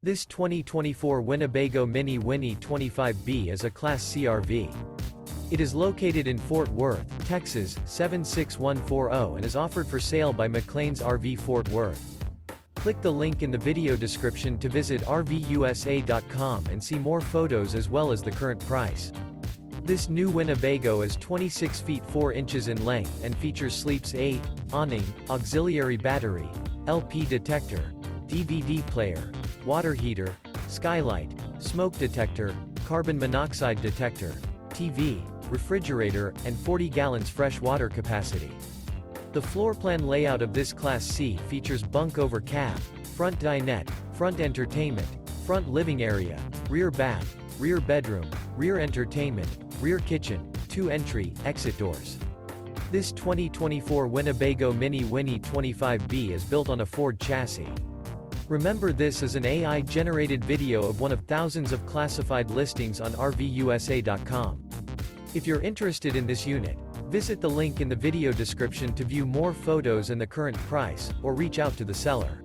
This 2024 Winnebago Minnie Winnie 25B is a Class C RV. It is located in Fort Worth, Texas, 76140 and is offered for sale by McClain's RV Fort Worth. Click the link in the video description to visit RVUSA.com and see more photos as well as the current price. This new Winnebago is 26 feet 4 inches in length and features sleeps 8, awning, auxiliary battery, LP detector, DVD player, water heater, skylight, smoke detector, carbon monoxide detector, TV, refrigerator, and 40 gallons fresh water capacity. The floor plan layout of this Class C features bunk over cab, front dinette, front entertainment, front living area, rear bath, rear bedroom, rear entertainment, rear kitchen, 2 entry, exit doors. This 2024 Winnebago Minnie Winnie 25B is built on a Ford chassis. Remember, this is an AI-generated video of one of thousands of classified listings on RVUSA.com. If you're interested in this unit, visit the link in the video description to view more photos and the current price, or reach out to the seller.